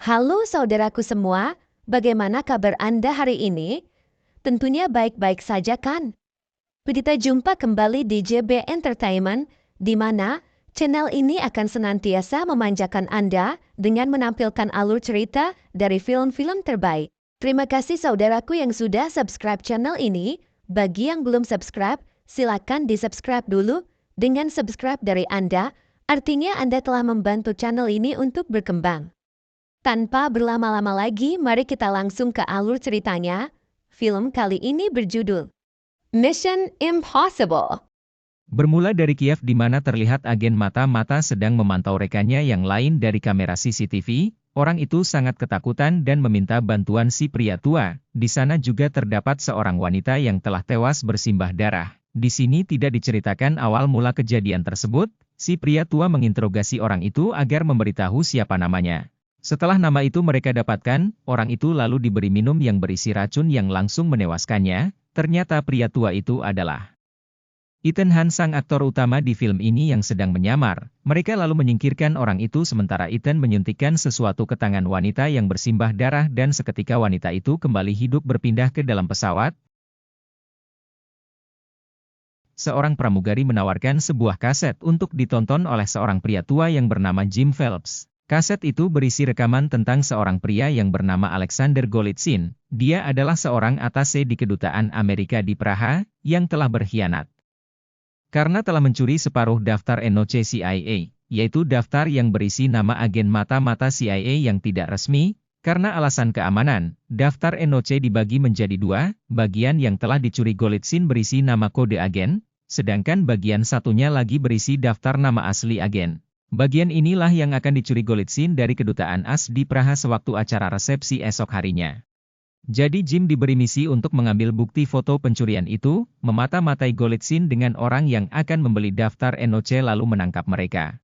Halo saudaraku semua, bagaimana kabar Anda hari ini? Tentunya baik-baik saja kan? Kita jumpa kembali di JB Entertainment, di mana channel ini akan senantiasa memanjakan Anda dengan menampilkan alur cerita dari film-film terbaik. Terima kasih saudaraku yang sudah subscribe channel ini. Bagi yang belum subscribe, silakan di-subscribe dulu. Dengan subscribe dari Anda, artinya Anda telah membantu channel ini untuk berkembang. Tanpa berlama-lama lagi, mari kita langsung ke alur ceritanya. Film kali ini berjudul Mission Impossible. Bermula dari Kiev di mana terlihat agen mata-mata sedang memantau rekannya yang lain dari kamera CCTV, orang itu sangat ketakutan dan meminta bantuan si pria tua. Di sana juga terdapat seorang wanita yang telah tewas bersimbah darah. Di sini tidak diceritakan awal mula kejadian tersebut, si pria tua menginterogasi orang itu agar memberitahu siapa namanya. Setelah nama itu mereka dapatkan, orang itu lalu diberi minum yang berisi racun yang langsung menewaskannya. Ternyata pria tua itu adalah Ethan Hunt, sang aktor utama di film ini yang sedang menyamar. Mereka lalu menyingkirkan orang itu sementara Ethan menyuntikkan sesuatu ke tangan wanita yang bersimbah darah dan seketika wanita itu kembali hidup berpindah ke dalam pesawat. Seorang pramugari menawarkan sebuah kaset untuk ditonton oleh seorang pria tua yang bernama Jim Phelps. Kaset itu berisi rekaman tentang seorang pria yang bernama Alexander Golitsyn. Dia adalah seorang atase di kedutaan Amerika di Praha, yang telah berkhianat. Karena telah mencuri separuh daftar NOC CIA, yaitu daftar yang berisi nama agen mata-mata CIA yang tidak resmi, karena alasan keamanan, daftar NOC dibagi menjadi dua, bagian yang telah dicuri Golitsyn berisi nama kode agen, sedangkan bagian satunya lagi berisi daftar nama asli agen. Bagian inilah yang akan dicuri Golitsyn dari kedutaan AS di Praha sewaktu acara resepsi esok harinya. Jadi Jim diberi misi untuk mengambil bukti foto pencurian itu, memata-matai Golitsyn dengan orang yang akan membeli daftar NOC lalu menangkap mereka.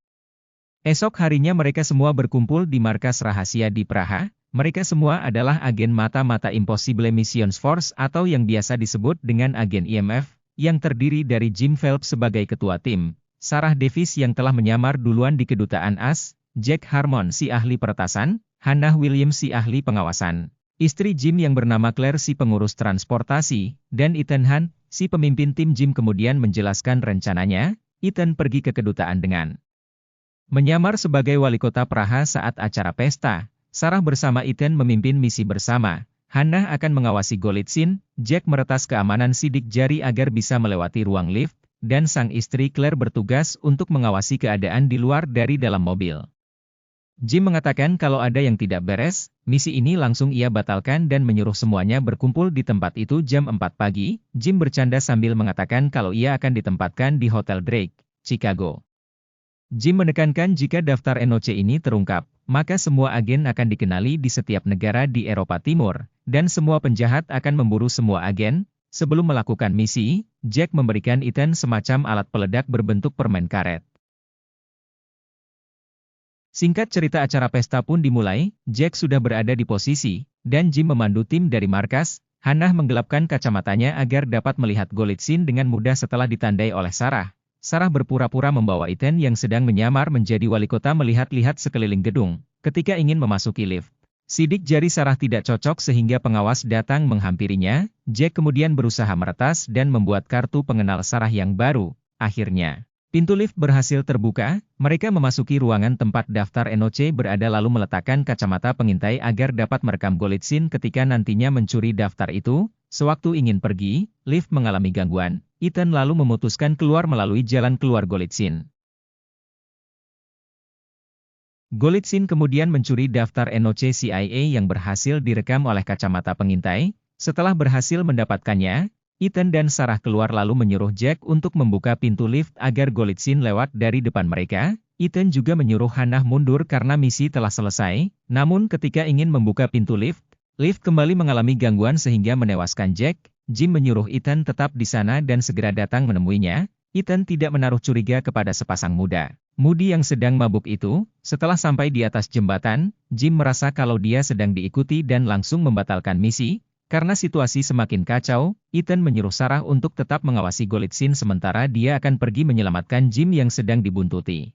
Esok harinya mereka semua berkumpul di markas rahasia di Praha. Mereka semua adalah agen mata-mata Impossible Missions Force atau yang biasa disebut dengan agen IMF, yang terdiri dari Jim Phelps sebagai ketua tim, Sarah Davis yang telah menyamar duluan di kedutaan AS, Jack Harmon si ahli peretasan, Hannah Williams si ahli pengawasan, istri Jim yang bernama Claire si pengurus transportasi, dan Ethan Hunt, si pemimpin tim. Jim kemudian menjelaskan rencananya. Ethan pergi ke kedutaan dengan menyamar sebagai wali kota Praha saat acara pesta. Sarah bersama Ethan memimpin misi bersama. Hannah akan mengawasi Golitsyn, Jack meretas keamanan sidik jari agar bisa melewati ruang lift, dan sang istri Claire bertugas untuk mengawasi keadaan di luar dari dalam mobil. Jim mengatakan kalau ada yang tidak beres, misi ini langsung ia batalkan dan menyuruh semuanya berkumpul di tempat itu jam 4 pagi. Jim bercanda sambil mengatakan kalau ia akan ditempatkan di Hotel Drake, Chicago. Jim menekankan jika daftar NOC ini terungkap, maka semua agen akan dikenali di setiap negara di Eropa Timur, dan semua penjahat akan memburu semua agen. Sebelum melakukan misi, Jack memberikan Ethan semacam alat peledak berbentuk permen karet. Singkat cerita, acara pesta pun dimulai. Jack sudah berada di posisi, dan Jim memandu tim dari markas. Hannah menggelapkan kacamatanya agar dapat melihat Golitsyn dengan mudah setelah ditandai oleh Sarah. Sarah berpura-pura membawa Ethan yang sedang menyamar menjadi wali kota melihat-lihat sekeliling gedung. Ketika ingin memasuki lift, sidik jari Sarah tidak cocok sehingga pengawas datang menghampirinya. Jack kemudian berusaha meretas dan membuat kartu pengenal Sarah yang baru. Akhirnya, pintu lift berhasil terbuka. Mereka memasuki ruangan tempat daftar NOC berada lalu meletakkan kacamata pengintai agar dapat merekam Golitsyn ketika nantinya mencuri daftar itu. Sewaktu ingin pergi, lift mengalami gangguan. Ethan lalu memutuskan keluar melalui jalan keluar Golitsyn. Golitsyn kemudian mencuri daftar NOC CIA yang berhasil direkam oleh kacamata pengintai. Setelah berhasil mendapatkannya, Ethan dan Sarah keluar lalu menyuruh Jack untuk membuka pintu lift agar Golitsyn lewat dari depan mereka. Ethan juga menyuruh Hannah mundur karena misi telah selesai. Namun ketika ingin membuka pintu lift, lift kembali mengalami gangguan sehingga menewaskan Jack. Jim menyuruh Ethan tetap di sana dan segera datang menemuinya. Ethan tidak menaruh curiga kepada sepasang mudi yang sedang mabuk itu. Setelah sampai di atas jembatan, Jim merasa kalau dia sedang diikuti dan langsung membatalkan misi. Karena situasi semakin kacau, Ethan menyuruh Sarah untuk tetap mengawasi Golitsyn sementara dia akan pergi menyelamatkan Jim yang sedang dibuntuti.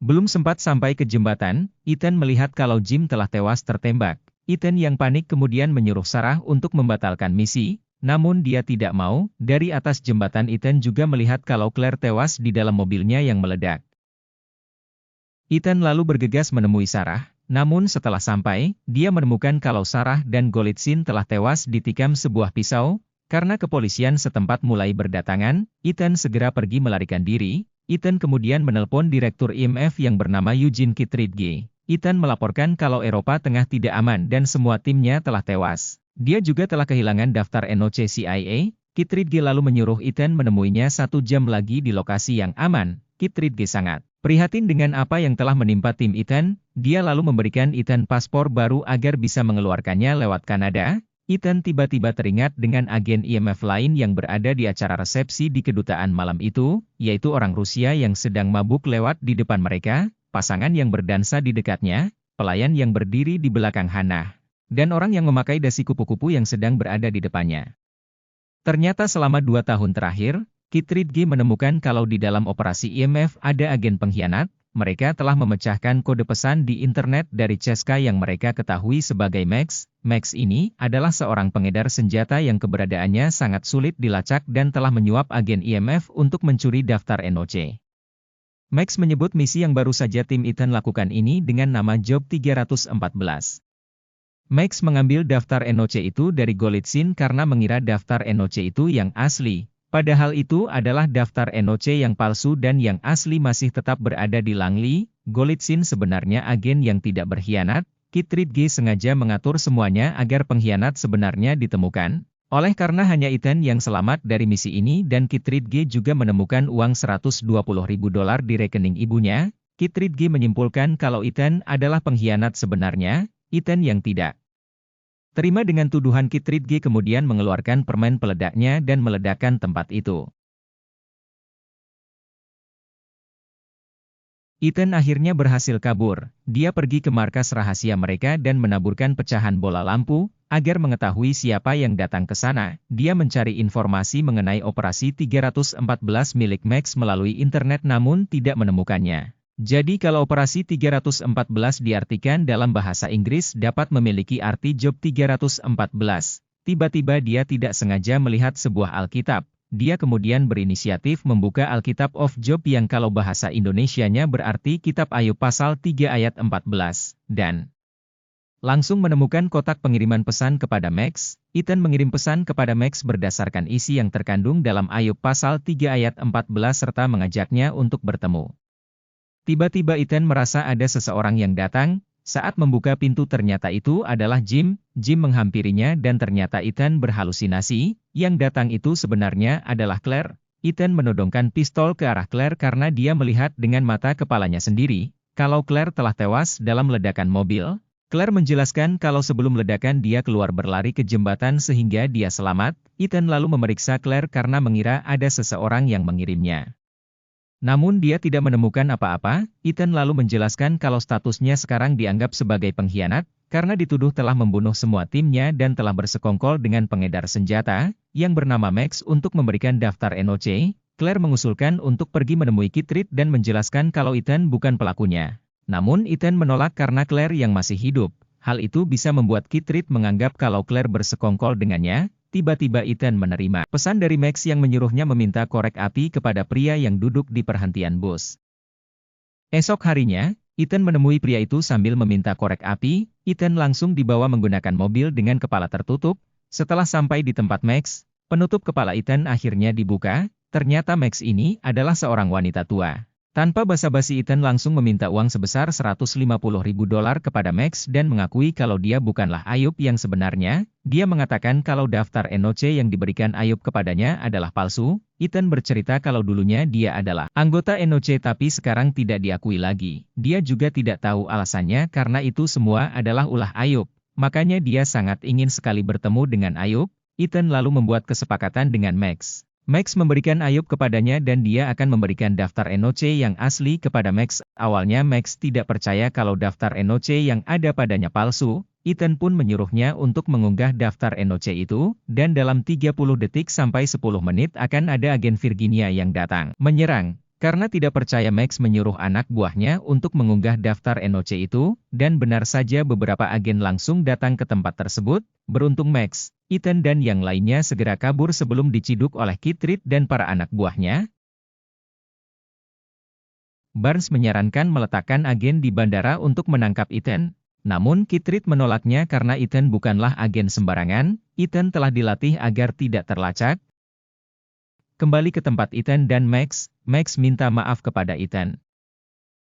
Belum sempat sampai ke jembatan, Ethan melihat kalau Jim telah tewas tertembak. Ethan yang panik kemudian menyuruh Sarah untuk membatalkan misi, namun dia tidak mau. Dari atas jembatan Ethan juga melihat kalau Claire tewas di dalam mobilnya yang meledak. Ethan lalu bergegas menemui Sarah, namun setelah sampai, dia menemukan kalau Sarah dan Golitsyn telah tewas ditikam sebuah pisau. Karena kepolisian setempat mulai berdatangan, Ethan segera pergi melarikan diri. Ethan kemudian menelpon Direktur IMF yang bernama Eugene Kittredge. Ethan melaporkan kalau Eropa Tengah tidak aman dan semua timnya telah tewas. Dia juga telah kehilangan daftar NOC CIA. Kittredge lalu menyuruh Ethan menemuinya 1 jam lagi di lokasi yang aman. Kittredge sangat prihatin dengan apa yang telah menimpa tim Ethan. Dia lalu memberikan Ethan paspor baru agar bisa mengeluarkannya lewat Kanada. Ethan tiba-tiba teringat dengan agen IMF lain yang berada di acara resepsi di kedutaan malam itu, yaitu orang Rusia yang sedang mabuk lewat di depan mereka, pasangan yang berdansa di dekatnya, pelayan yang berdiri di belakang Hannah, dan orang yang memakai dasi kupu-kupu yang sedang berada di depannya. Ternyata selama 2 tahun terakhir, Kittredge menemukan kalau di dalam operasi IMF ada agen pengkhianat. Mereka telah memecahkan kode pesan di internet dari CSKA yang mereka ketahui sebagai Max. Max ini adalah seorang pengedar senjata yang keberadaannya sangat sulit dilacak dan telah menyuap agen IMF untuk mencuri daftar NOC. Max menyebut misi yang baru saja tim Ethan lakukan ini dengan nama Job 314. Max mengambil daftar NOC itu dari Golitsyn karena mengira daftar NOC itu yang asli. Padahal itu adalah daftar NOC yang palsu dan yang asli masih tetap berada di Langley. Golitsyn sebenarnya agen yang tidak berkhianat. Kittredge sengaja mengatur semuanya agar pengkhianat sebenarnya ditemukan. Oleh karena hanya Ethan yang selamat dari misi ini dan Kittredge juga menemukan uang $120.000 di rekening ibunya, Kittredge menyimpulkan kalau Ethan adalah pengkhianat sebenarnya, Ethan yang tidak terima dengan tuduhan. Kittredge kemudian mengeluarkan permen peledaknya dan meledakkan tempat itu. Ethan akhirnya berhasil kabur. Dia pergi ke markas rahasia mereka dan menaburkan pecahan bola lampu, agar mengetahui siapa yang datang ke sana. Dia mencari informasi mengenai operasi 314 milik Max melalui internet namun tidak menemukannya. Jadi kalau operasi 314 diartikan dalam bahasa Inggris dapat memiliki arti Job 314. Tiba-tiba dia tidak sengaja melihat sebuah Alkitab. Dia kemudian berinisiatif membuka Alkitab of Job yang kalau bahasa Indonesianya berarti Kitab Ayub pasal 3 ayat 14. Dan langsung menemukan kotak pengiriman pesan kepada Max. Ethan mengirim pesan kepada Max berdasarkan isi yang terkandung dalam Ayub pasal 3 ayat 14 serta mengajaknya untuk bertemu. Tiba-tiba Ethan merasa ada seseorang yang datang. Saat membuka pintu ternyata itu adalah Jim. Jim menghampirinya dan ternyata Ethan berhalusinasi. Yang datang itu sebenarnya adalah Claire. Ethan menodongkan pistol ke arah Claire karena dia melihat dengan mata kepalanya sendiri kalau Claire telah tewas dalam ledakan mobil. Claire menjelaskan kalau sebelum ledakan dia keluar berlari ke jembatan sehingga dia selamat. Ethan lalu memeriksa Claire karena mengira ada seseorang yang mengirimnya. Namun dia tidak menemukan apa-apa. Ethan lalu menjelaskan kalau statusnya sekarang dianggap sebagai pengkhianat, karena dituduh telah membunuh semua timnya dan telah bersekongkol dengan pengedar senjata, yang bernama Max untuk memberikan daftar NOC. Claire mengusulkan untuk pergi menemui Kittredge dan menjelaskan kalau Ethan bukan pelakunya. Namun Ethan menolak karena Claire yang masih hidup. Hal itu bisa membuat Kittredge menganggap kalau Claire bersekongkol dengannya. Tiba-tiba Ethan menerima pesan dari Max yang menyuruhnya meminta korek api kepada pria yang duduk di perhentian bus. Esok harinya, Ethan menemui pria itu sambil meminta korek api. Ethan langsung dibawa menggunakan mobil dengan kepala tertutup. Setelah sampai di tempat Max, penutup kepala Ethan akhirnya dibuka. Ternyata Max ini adalah seorang wanita tua. Tanpa basa-basi Ethan langsung meminta uang sebesar $150.000 kepada Max dan mengakui kalau dia bukanlah Ayub yang sebenarnya. Dia mengatakan kalau daftar NOC yang diberikan Ayub kepadanya adalah palsu. Ethan bercerita kalau dulunya dia adalah anggota NOC tapi sekarang tidak diakui lagi. Dia juga tidak tahu alasannya karena itu semua adalah ulah Ayub. Makanya dia sangat ingin sekali bertemu dengan Ayub. Ethan lalu membuat kesepakatan dengan Max. Max memberikan Ayub kepadanya dan dia akan memberikan daftar NOC yang asli kepada Max. Awalnya Max tidak percaya kalau daftar NOC yang ada padanya palsu. Ethan pun menyuruhnya untuk mengunggah daftar NOC itu, dan dalam 30 detik sampai 10 menit akan ada agen Virginia yang datang menyerang. Karena tidak percaya Max menyuruh anak buahnya untuk mengunggah daftar NOC itu, dan benar saja beberapa agen langsung datang ke tempat tersebut, beruntung Max, Ethan dan yang lainnya segera kabur sebelum diciduk oleh Kit Reed dan para anak buahnya. Barnes menyarankan meletakkan agen di bandara untuk menangkap Ethan. Namun Kit Reed menolaknya karena Ethan bukanlah agen sembarangan, Ethan telah dilatih agar tidak terlacak. Kembali ke tempat Ethan dan Max, Max minta maaf kepada Ethan.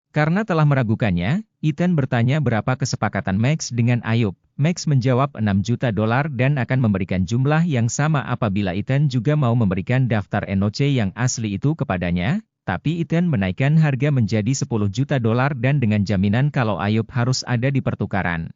Karena telah meragukannya, Ethan bertanya berapa kesepakatan Max dengan Ayub. Max menjawab $6 juta dan akan memberikan jumlah yang sama apabila Ethan juga mau memberikan daftar NOC yang asli itu kepadanya, tapi Ethan menaikkan harga menjadi $10 juta dan dengan jaminan kalau Ayub harus ada di pertukaran.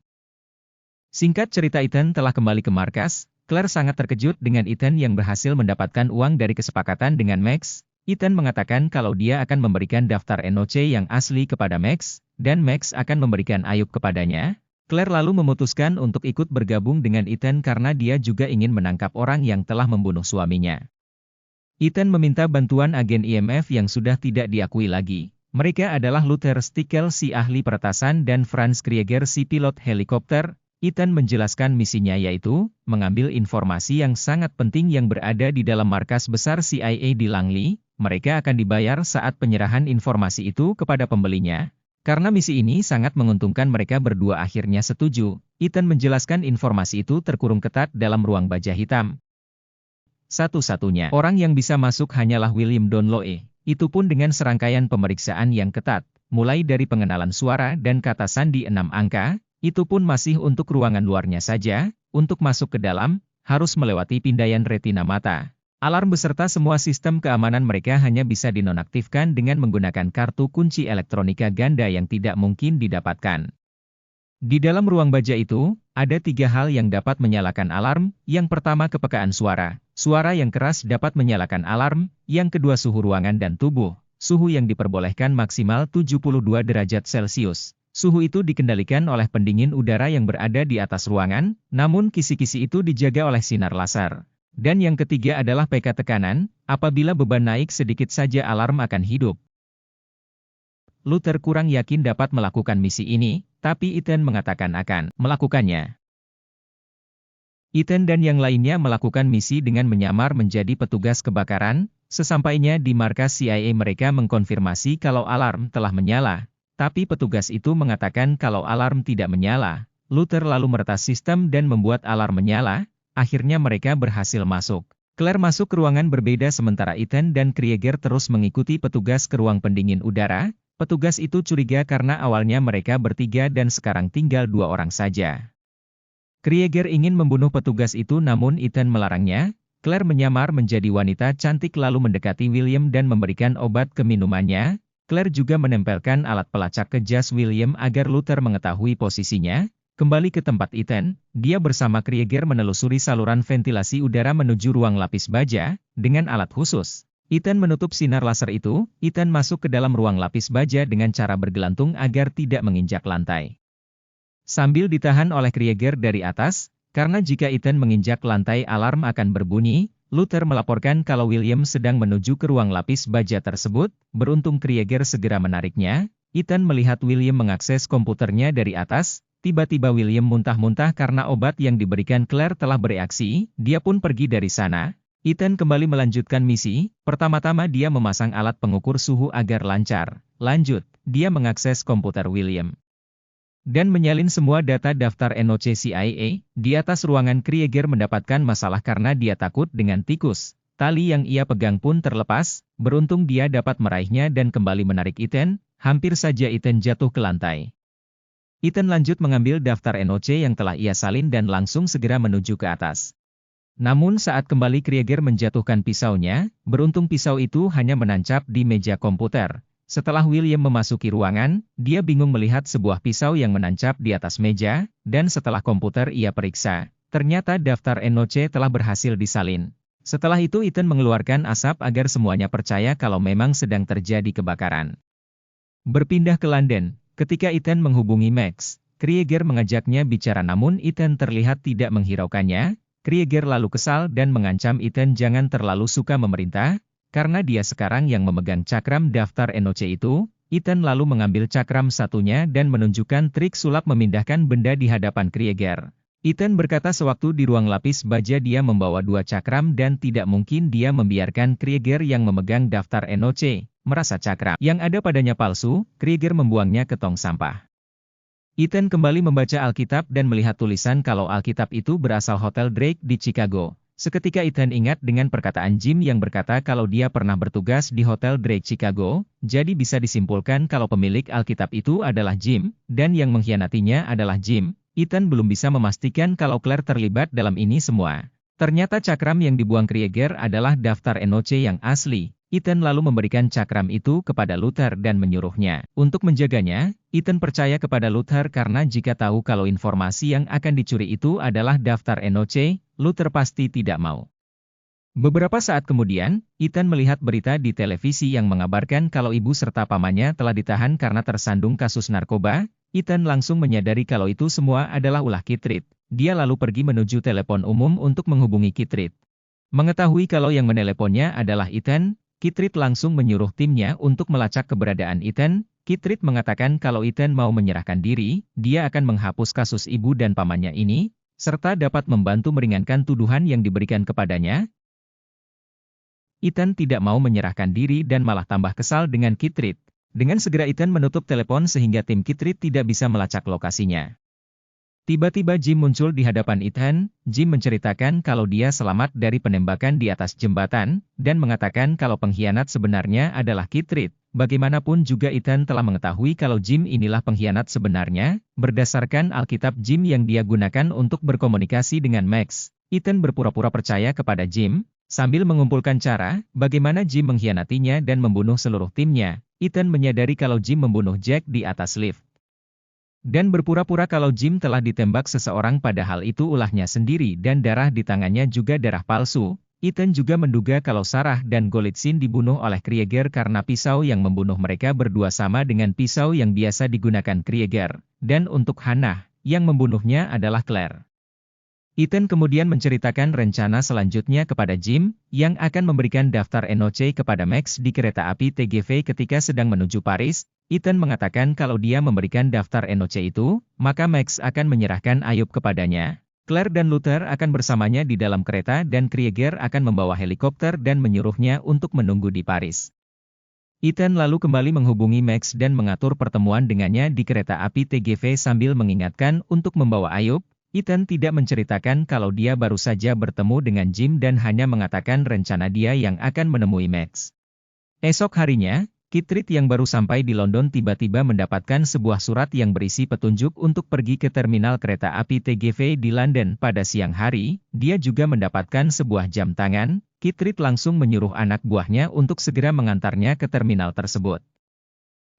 Singkat cerita, Ethan telah kembali ke markas. Claire sangat terkejut dengan Ethan yang berhasil mendapatkan uang dari kesepakatan dengan Max. Ethan mengatakan kalau dia akan memberikan daftar NOC yang asli kepada Max, dan Max akan memberikan Ayub kepadanya. Claire lalu memutuskan untuk ikut bergabung dengan Ethan karena dia juga ingin menangkap orang yang telah membunuh suaminya. Ethan meminta bantuan agen IMF yang sudah tidak diakui lagi. Mereka adalah Luther Stickell si ahli peretasan dan Franz Krieger si pilot helikopter. Ethan menjelaskan misinya yaitu, mengambil informasi yang sangat penting yang berada di dalam markas besar CIA di Langley. Mereka akan dibayar saat penyerahan informasi itu kepada pembelinya. Karena misi ini sangat menguntungkan mereka berdua akhirnya setuju. Ethan menjelaskan informasi itu terkurung ketat dalam ruang baja hitam. Satu-satunya orang yang bisa masuk hanyalah William Donloe. Itu pun dengan serangkaian pemeriksaan yang ketat, mulai dari pengenalan suara dan kata sandi 6 angka, itu pun masih untuk ruangan luarnya saja. Untuk masuk ke dalam, harus melewati pindaian retina mata. Alarm beserta semua sistem keamanan mereka hanya bisa dinonaktifkan dengan menggunakan kartu kunci elektronika ganda yang tidak mungkin didapatkan. Di dalam ruang baja itu, ada 3 hal yang dapat menyalakan alarm. Yang pertama, kepekaan suara. Suara yang keras dapat menyalakan alarm. Yang kedua, suhu ruangan dan tubuh. Suhu yang diperbolehkan maksimal 72 derajat Celcius. Suhu itu dikendalikan oleh pendingin udara yang berada di atas ruangan, namun kisi-kisi itu dijaga oleh sinar laser. Dan yang ketiga adalah PK tekanan, apabila beban naik sedikit saja alarm akan hidup. Luther kurang yakin dapat melakukan misi ini, tapi Ethan mengatakan akan melakukannya. Ethan dan yang lainnya melakukan misi dengan menyamar menjadi petugas kebakaran. Sesampainya di markas CIA mereka mengkonfirmasi kalau alarm telah menyala. Tapi petugas itu mengatakan kalau alarm tidak menyala. Luther lalu meretas sistem dan membuat alarm menyala. Akhirnya mereka berhasil masuk. Claire masuk ke ruangan berbeda sementara Ethan dan Krieger terus mengikuti petugas ke ruang pendingin udara. Petugas itu curiga karena awalnya mereka bertiga dan sekarang tinggal 2 orang saja. Krieger ingin membunuh petugas itu namun Ethan melarangnya. Claire menyamar menjadi wanita cantik lalu mendekati William dan memberikan obat ke minumannya. Claire juga menempelkan alat pelacak ke jas William agar Luther mengetahui posisinya. Kembali ke tempat Ethan, dia bersama Krieger menelusuri saluran ventilasi udara menuju ruang lapis baja, dengan alat khusus. Ethan menutup sinar laser itu. Ethan masuk ke dalam ruang lapis baja dengan cara bergelantung agar tidak menginjak lantai. Sambil ditahan oleh Krieger dari atas, karena jika Ethan menginjak lantai alarm akan berbunyi, Luther melaporkan kalau William sedang menuju ke ruang lapis baja tersebut. Beruntung Krieger segera menariknya. Ethan melihat William mengakses komputernya dari atas. Tiba-tiba William muntah-muntah karena obat yang diberikan Claire telah bereaksi. Dia pun pergi dari sana. Ethan kembali melanjutkan misi. Pertama-tama dia memasang alat pengukur suhu agar lancar. Lanjut, dia mengakses komputer William dan menyalin semua data daftar NOC CIA. Di atas ruangan Krieger mendapatkan masalah karena dia takut dengan tikus. Tali yang ia pegang pun terlepas. Beruntung dia dapat meraihnya dan kembali menarik Ethan. Hampir saja Ethan jatuh ke lantai. Ethan lanjut mengambil daftar NOC yang telah ia salin dan langsung segera menuju ke atas. Namun saat kembali Krieger menjatuhkan pisaunya, beruntung pisau itu hanya menancap di meja komputer. Setelah William memasuki ruangan, dia bingung melihat sebuah pisau yang menancap di atas meja, dan setelah komputer ia periksa, ternyata daftar NOC telah berhasil disalin. Setelah itu Ethan mengeluarkan asap agar semuanya percaya kalau memang sedang terjadi kebakaran. Berpindah ke London, ketika Ethan menghubungi Max, Krieger mengajaknya bicara namun Ethan terlihat tidak menghiraukannya. Krieger lalu kesal dan mengancam Ethan jangan terlalu suka memerintah. Karena dia sekarang yang memegang cakram daftar Enoch itu, Ethan lalu mengambil cakram satunya dan menunjukkan trik sulap memindahkan benda di hadapan Krieger. Ethan berkata sewaktu di ruang lapis baja dia membawa 2 cakram dan tidak mungkin dia membiarkan Krieger yang memegang daftar Enoch merasa cakram yang ada padanya palsu. Krieger membuangnya ke tong sampah. Ethan kembali membaca Alkitab dan melihat tulisan kalau Alkitab itu berasal Hotel Drake di Chicago. Seketika Ethan ingat dengan perkataan Jim yang berkata kalau dia pernah bertugas di Hotel Drake Chicago, jadi bisa disimpulkan kalau pemilik Alkitab itu adalah Jim, dan yang mengkhianatinya adalah Jim. Ethan belum bisa memastikan kalau Claire terlibat dalam ini semua. Ternyata cakram yang dibuang Krieger adalah daftar Enoch yang asli. Ethan lalu memberikan cakram itu kepada Luther dan menyuruhnya untuk menjaganya. Ethan percaya kepada Luther karena jika tahu kalau informasi yang akan dicuri itu adalah daftar Enoch, Luther pasti tidak mau. Beberapa saat kemudian, Ethan melihat berita di televisi yang mengabarkan kalau ibu serta pamannya telah ditahan karena tersandung kasus narkoba. Ethan langsung menyadari kalau itu semua adalah ulah Kitrit. Dia lalu pergi menuju telepon umum untuk menghubungi Kitrit. Mengetahui kalau yang meneleponnya adalah Ethan, Kitrit langsung menyuruh timnya untuk melacak keberadaan Ethan. Kitrit mengatakan kalau Ethan mau menyerahkan diri, dia akan menghapus kasus ibu dan pamannya ini, serta dapat membantu meringankan tuduhan yang diberikan kepadanya. Ethan tidak mau menyerahkan diri dan malah tambah kesal dengan Kitrit. Dengan segera Ethan menutup telepon sehingga tim Kitrit tidak bisa melacak lokasinya. Tiba-tiba Jim muncul di hadapan Ethan. Jim menceritakan kalau dia selamat dari penembakan di atas jembatan, dan mengatakan kalau pengkhianat sebenarnya adalah Kitrit. Bagaimanapun juga Ethan telah mengetahui kalau Jim inilah pengkhianat sebenarnya, berdasarkan Alkitab Jim yang dia gunakan untuk berkomunikasi dengan Max. Ethan berpura-pura percaya kepada Jim, sambil mengumpulkan cara, bagaimana Jim mengkhianatinya dan membunuh seluruh timnya. Ethan menyadari kalau Jim membunuh Jack di atas lift. Dan berpura-pura kalau Jim telah ditembak seseorang padahal itu ulahnya sendiri dan darah di tangannya juga darah palsu. Ethan juga menduga kalau Sarah dan Golitsyn dibunuh oleh Krieger karena pisau yang membunuh mereka berdua sama dengan pisau yang biasa digunakan Krieger. Dan untuk Hannah, yang membunuhnya adalah Claire. Ethan kemudian menceritakan rencana selanjutnya kepada Jim, yang akan memberikan daftar Enoch kepada Max di kereta api TGV ketika sedang menuju Paris. Ethan mengatakan kalau dia memberikan daftar Enoch itu, maka Max akan menyerahkan Ayub kepadanya. Claire dan Luther akan bersamanya di dalam kereta dan Krieger akan membawa helikopter dan menyuruhnya untuk menunggu di Paris. Ethan lalu kembali menghubungi Max dan mengatur pertemuan dengannya di kereta api TGV sambil mengingatkan untuk membawa Ayub. Ethan tidak menceritakan kalau dia baru saja bertemu dengan Jim dan hanya mengatakan rencana dia yang akan menemui Max. Esok harinya, Kitrit yang baru sampai di London tiba-tiba mendapatkan sebuah surat yang berisi petunjuk untuk pergi ke terminal kereta api TGV di London pada siang hari. Dia juga mendapatkan sebuah jam tangan. Kitrit langsung menyuruh anak buahnya untuk segera mengantarnya ke terminal tersebut.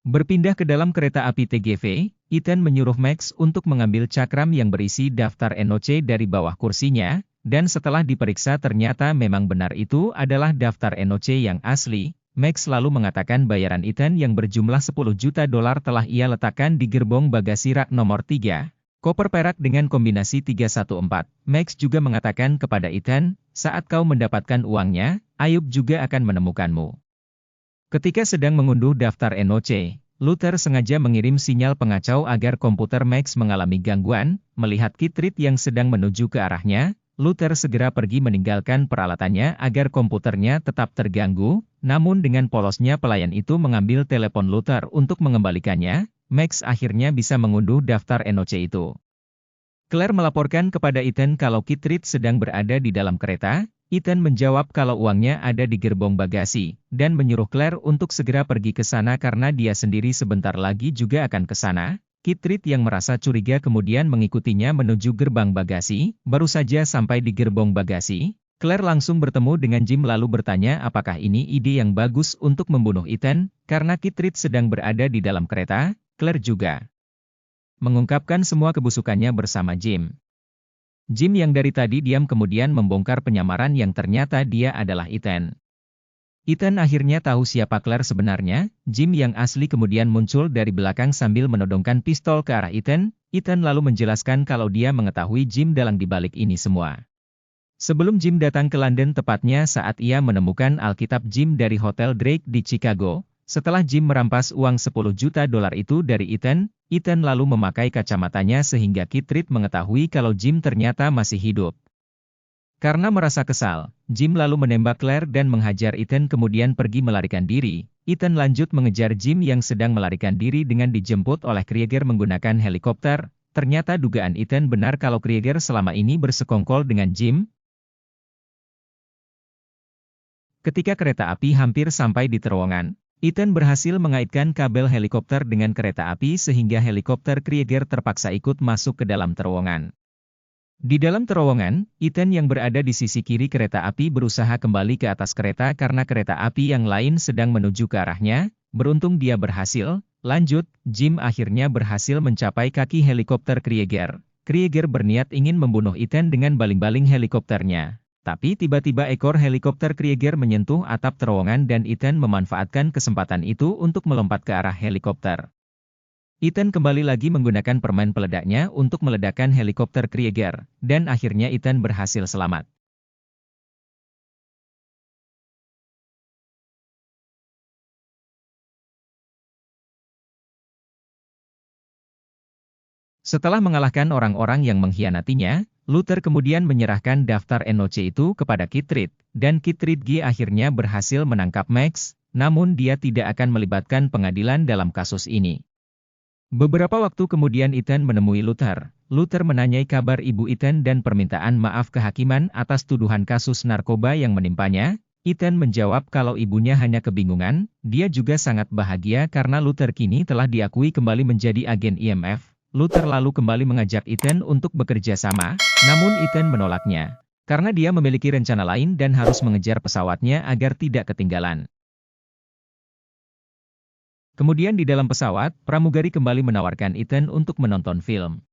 Berpindah ke dalam kereta api TGV, Ethan menyuruh Max untuk mengambil cakram yang berisi daftar Enoch dari bawah kursinya, dan setelah diperiksa ternyata memang benar itu adalah daftar Enoch yang asli. Max lalu mengatakan bayaran Ethan yang berjumlah $10 juta telah ia letakkan di gerbong bagasi rak nomor 3, koper perak dengan kombinasi 314. Max juga mengatakan kepada Ethan, saat kau mendapatkan uangnya, Ayub juga akan menemukanmu. Ketika sedang mengunduh daftar Enoch, Luther sengaja mengirim sinyal pengacau agar komputer Max mengalami gangguan. Melihat Kitrit yang sedang menuju ke arahnya, Luther segera pergi meninggalkan peralatannya agar komputernya tetap terganggu. Namun dengan polosnya pelayan itu mengambil telepon Luther untuk mengembalikannya, Max akhirnya bisa mengunduh daftar Enoch itu. Claire melaporkan kepada Ethan kalau Kitrit sedang berada di dalam kereta. Ethan menjawab kalau uangnya ada di gerbong bagasi, dan menyuruh Claire untuk segera pergi ke sana karena dia sendiri sebentar lagi juga akan ke sana. Kitrit yang merasa curiga kemudian mengikutinya menuju gerbang bagasi. Baru saja sampai di gerbong bagasi, Claire langsung bertemu dengan Jim lalu bertanya apakah ini ide yang bagus untuk membunuh Ethan, karena Kitrit sedang berada di dalam kereta. Claire juga mengungkapkan semua kebusukannya bersama Jim. Jim yang dari tadi diam kemudian membongkar penyamaran yang ternyata dia adalah Ethan. Ethan akhirnya tahu siapa Claire sebenarnya. Jim yang asli kemudian muncul dari belakang sambil menodongkan pistol ke arah Ethan. Ethan lalu menjelaskan kalau dia mengetahui Jim dalang dibalik ini semua. Sebelum Jim datang ke London, tepatnya saat ia menemukan Alkitab Jim dari Hotel Drake di Chicago, setelah Jim merampas uang $10 juta itu dari Ethan, Ethan lalu memakai kacamatanya sehingga Kit Reed mengetahui kalau Jim ternyata masih hidup. Karena merasa kesal, Jim lalu menembak Claire dan menghajar Ethan kemudian pergi melarikan diri. Ethan lanjut mengejar Jim yang sedang melarikan diri dengan dijemput oleh Krieger menggunakan helikopter. Ternyata dugaan Ethan benar kalau Krieger selama ini bersekongkol dengan Jim. Ketika kereta api hampir sampai di terowongan, Ethan berhasil mengaitkan kabel helikopter dengan kereta api sehingga helikopter Krieger terpaksa ikut masuk ke dalam terowongan. Di dalam terowongan, Ethan yang berada di sisi kiri kereta api berusaha kembali ke atas kereta karena kereta api yang lain sedang menuju ke arahnya. Beruntung dia berhasil. Lanjut, Jim akhirnya berhasil mencapai kaki helikopter Krieger. Krieger berniat ingin membunuh Ethan dengan baling-baling helikopternya. Tapi tiba-tiba ekor helikopter Krieger menyentuh atap terowongan dan Ethan memanfaatkan kesempatan itu untuk melompat ke arah helikopter. Ethan kembali lagi menggunakan permen peledaknya untuk meledakkan helikopter Krieger, dan akhirnya Ethan berhasil selamat. Setelah mengalahkan orang-orang yang mengkhianatinya, Luther kemudian menyerahkan daftar NOC itu kepada Kit Reed, dan Kit Reed akhirnya berhasil menangkap Max, namun dia tidak akan melibatkan pengadilan dalam kasus ini. Beberapa waktu kemudian Ethan menemui Luther. Luther menanyai kabar ibu Ethan dan permintaan maaf kehakiman atas tuduhan kasus narkoba yang menimpanya. Ethan menjawab kalau ibunya hanya kebingungan, dia juga sangat bahagia karena Luther kini telah diakui kembali menjadi agen IMF. Luther lalu kembali mengajak Ethan untuk bekerja sama, namun Ethan menolaknya. Karena dia memiliki rencana lain dan harus mengejar pesawatnya agar tidak ketinggalan. Kemudian di dalam pesawat, pramugari kembali menawarkan Ethan untuk menonton film.